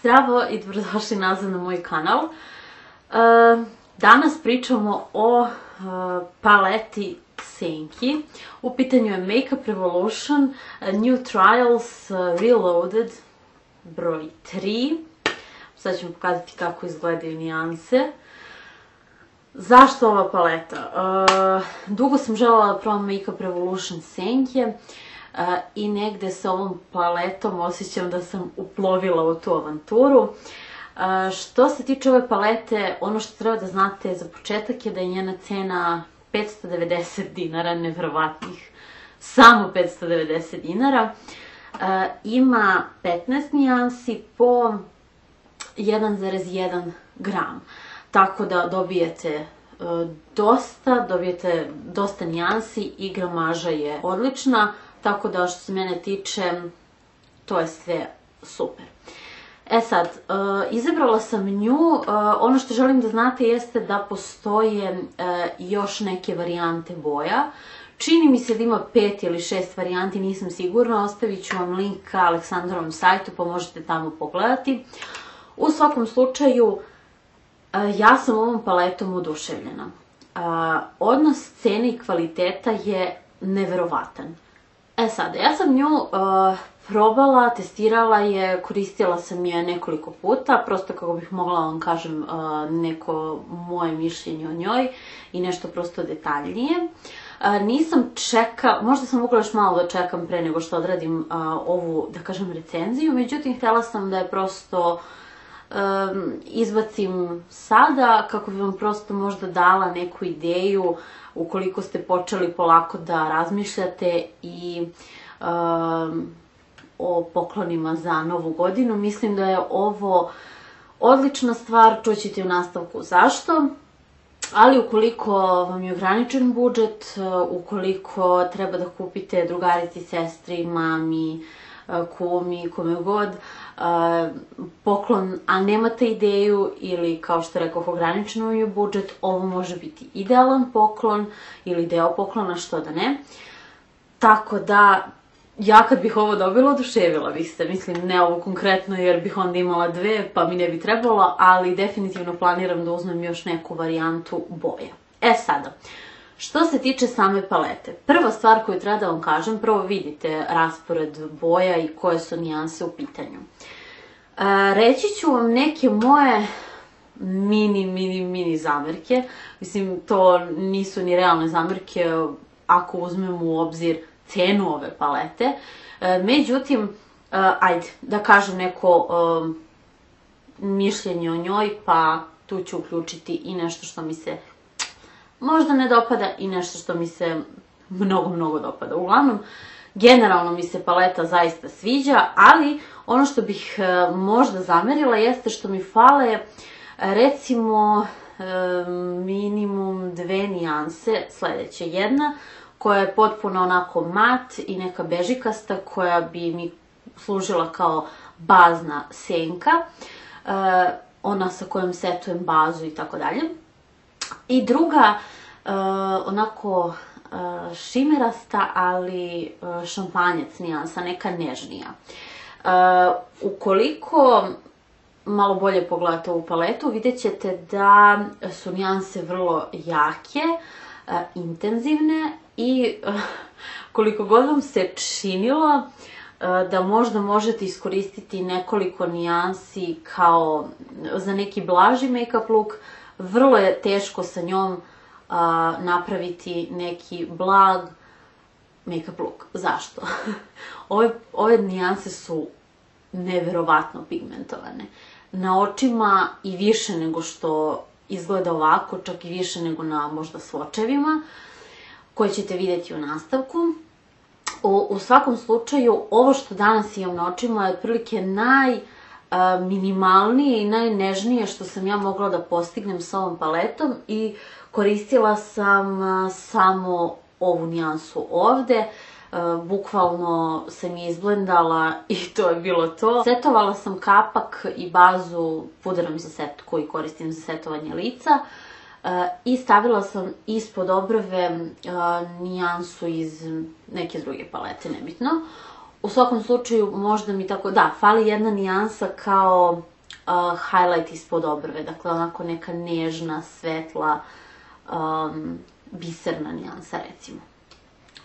Zdravo i dobrodošli nazad na moj kanal. Danas pričamo o paleti senki. U pitanju je Makeup Revolution New Trials Reloaded broj 3. Sad ću vam pokazati kako izgledaju nijanse. Zašto ova paleta? Dugo sam želela da probam Makeup Revolution senke i negde sa ovom paletom osjećam da sam uplovila u tu avanturu. Što se tiče ove palete, ono što treba da znate za početak je da je njena cena 590 dinara, nevjerovatnih, samo 590 dinara. Ima 15 nijansi po 1,1 gram. Tako da dobijete dosta nijansi i gramaža je odlična. Tako da što se mene tiče, to je sve super. E sad, izabrala sam nju. Ono što želim da znate jeste da postoje još neke varijante boja. Čini mi se da ima 5 ili 6 varijanti, nisam sigurna. Ostavit ću vam link ka Aleksandrovom sajtu pa možete tamo pogledati. U svakom slučaju, ja sam ovom paletom oduševljena. Odnos cene i kvaliteta je neverovatan. E sad, ja sam nju probala, testirala je, koristila sam je nekoliko puta, prosto kako bih mogla vam kažem neko moje mišljenje o njoj i nešto prosto detaljnije. Nisam čekala, možda sam mogla još malo da čekam pre nego što odradim ovu, da kažem, recenziju, međutim, htjela sam da je prosto izbacim sada kako bi vam prosto možda dala neku ideju ukoliko ste počeli polako da razmišljate i o poklonima za novu godinu. Mislim da je ovo odlična stvar, čućete u nastavku zašto. Ali ukoliko vam je ograničen budžet, ukoliko treba da kupite drugarici, sestri, mami, kumi, kome god, poklon, a nemate ideju ili, kao što rekao, ograničeno je budžet, ovo može biti idealan poklon ili deo poklona, što da ne. Tako da, ja kad bih ovo dobila, oduševila bih se. Mislim, ne ovo konkretno jer bih onda imala dve pa mi ne bi trebalo, ali definitivno planiram da uzmem još neku varijantu boja. E sada, što se tiče same palete, prva stvar koju treba da vam kažem, prvo vidite raspored boja i koje su nijanse u pitanju. Reći ću vam neke moje mini zamerke. Mislim, to nisu ni realne zamerke ako uzmem u obzir cenu ove palete. Međutim, ajde, da kažem neko mišljenje o njoj, pa tu ću uključiti i nešto što mi se možda ne dopada i nešto što mi se mnogo dopada. Uglavnom, generalno mi se paleta zaista sviđa, ali ono što bih možda zamerila jeste što mi fale recimo minimum dve nijanse sledeće. Jedna koja je potpuno onako mat i neka bežikasta koja bi mi služila kao bazna senka, ona sa kojom setujem bazu i tako dalje. I druga, onako šimerasta, ali šampanjac nijansa, neka nežnija. Ukoliko malo bolje pogledate ovu paletu, vidjet ćete da su nijanse vrlo jake, intenzivne i koliko god vam se činilo da možda možete iskoristiti nekoliko nijansi kao za neki blaži make-up look, vrlo je teško sa njom napraviti neki blag make-up look. Zašto? Ove nijanse su neverovatno pigmentovane. Na očima i više nego što izgleda ovako, čak i više nego na možda swočevima, koje ćete vidjeti u nastavku. U svakom slučaju, ovo što danas imam na očima je otprilike najminimalnije i najnežnije što sam ja mogla da postignem sa ovom paletom i koristila sam samo ovu nijansu ovde. Bukvalno sam je izblendala i to je bilo to. Setovala sam kapak i bazu puderom za set koji koristim za setovanje lica i stavila sam ispod obrve nijansu iz neke druge palete, nebitno. U svakom slučaju možda mi tako, da, fali jedna nijansa kao highlight ispod obrve, dakle onako neka nežna, svetla, biserna nijansa recimo.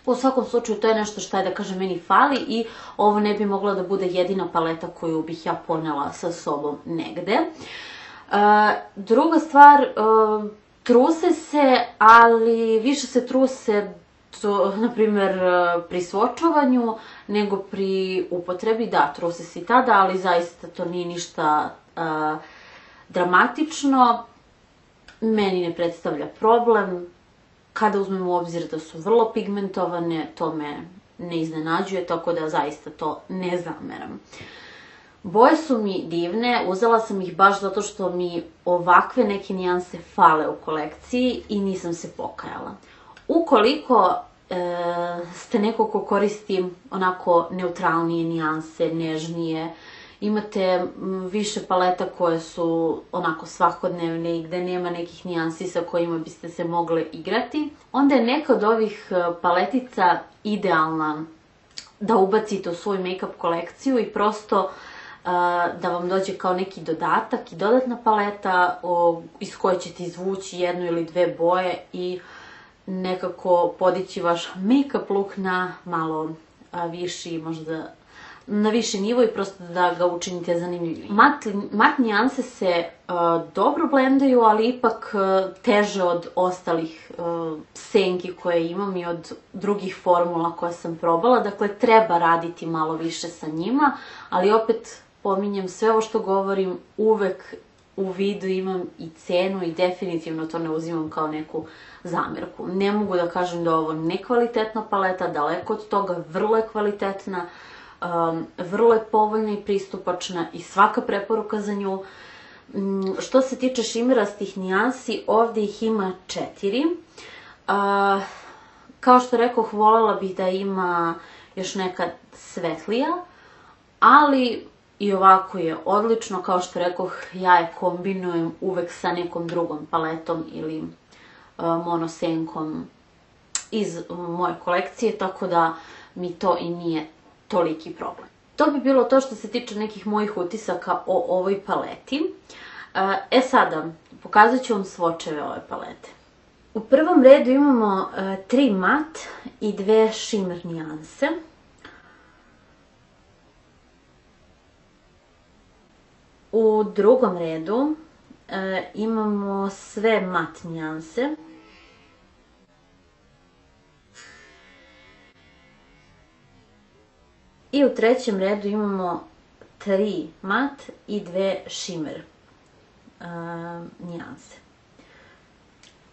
U svakom slučaju to je nešto što je, da kažem, meni fali i ovo ne bi mogla da bude jedina paleta koju bih ja ponela sa sobom negde. Druga stvar, truse se, ali više se truse, na primjer, pri svočovanju nego pri upotrebi. Da, truse se i tada, ali zaista to nije ništa dramatično. Meni ne predstavlja problem. Kada uzmem u obzir da su vrlo pigmentovane, to me ne iznenađuje, tako da zaista to ne zameram. Boje su mi divne, uzela sam ih baš zato što mi ovakve neke nijanse fale u kolekciji i nisam se pokajala. Ukoliko ste neko ko koristi onako neutralnije nijanse, nežnije, imate više paleta koje su onako svakodnevne i gde nema nekih nijansi sa kojima biste se mogle igrati, onda je neka od ovih paletica idealna da ubacite u svoju make-up kolekciju i prosto da vam dođe kao neki dodatak i dodatna paleta iz koje ćete izvući jednu ili dve boje i nekako podići vaš make-up look na malo viši, možda na viši nivo i prosto da ga učinite zanimljivim. Mat nijanse se dobro blendaju, ali ipak teže od ostalih senki koje imam i od drugih formula koje sam probala. Dakle, treba raditi malo više sa njima, ali opet pominjem sve ovo što govorim, uvek u vidu imam i cenu i definitivno to ne uzimam kao neku zamerku. Ne mogu da kažem da je ovo nekvalitetna paleta, daleko od toga, vrlo je kvalitetna, vrlo je povoljna i pristupačna i svaka preporuka za nju. Što se tiče šimerastih nijansi, ovde ih ima 4. Kao što rekoh, voljela bih da ima još neka svetlija, ali i ovako je odlično. Kao što rekoh, ja je kombinujem uvek sa nekom drugom paletom ili monosenkom iz moje kolekcije, tako da mi to i nije toliki problem. To bi bilo to što se tiče nekih mojih utisaka o ovoj paleti. Sada, pokazat ću vam svočeve ove palete. U prvom redu imamo 3 mat i 2 shimmer nijanse. U drugom redu imamo sve mat nijanse. I u trećem redu imamo 3 mat i 2 shimmer nijanse.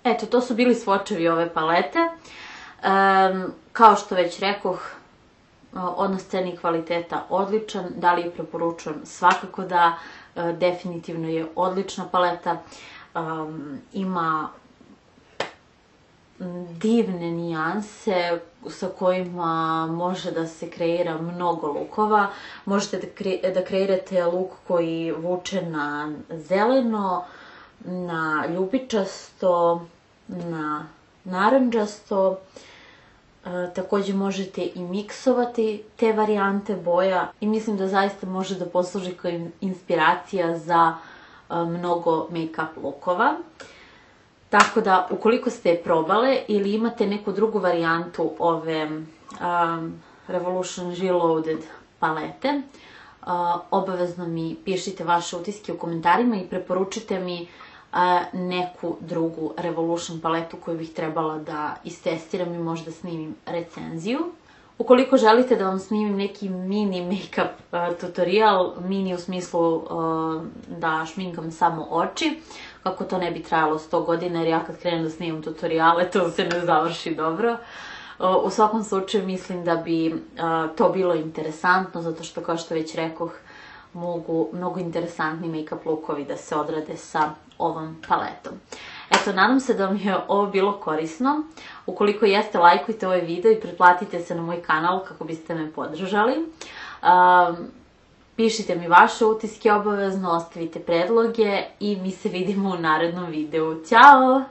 Eto, to su bili svočevi ove palete. Kao što već rekoh, odnos cene i kvaliteta odličan. Da li je preporučujem? Svakako da. Definitivno je odlična paleta. Ima divne nijanse sa kojima može da se kreira mnogo lukova. Možete da kreirate luk koji vuče na zeleno, na ljubičasto, na narandžasto. Takođe možete i miksovati te varijante boja i mislim da zaista može da posluži kao inspiracija za mnogo make-up lukova. Tako da, ukoliko ste je probale ili imate neku drugu varijantu ove Revolution Reloaded palete, obavezno mi pišite vaše utiske u komentarima i preporučite mi neku drugu Revolution paletu koju bih trebala da istestiram i možda snimim recenziju. Ukoliko želite da vam snimim neki mini make-up tutorial, mini u smislu da šminkam samo oči, kako to ne bi trajalo 100 godina, jer ja kad krenem da snimam tutoriale, to se ne završi dobro. U svakom slučaju mislim da bi to bilo interesantno, zato što, kao što već rekoh, mogu mnogo interesantni make-up lookovi da se odrade sa ovom paletom. Eto, nadam se da vam je ovo bilo korisno. Ukoliko jeste, lajkujte ovaj video i pretplatite se na moj kanal kako biste me podržali. Pišite mi vaše utiske obavezno, ostavite predloge i mi se vidimo u narednom videu. Ćao!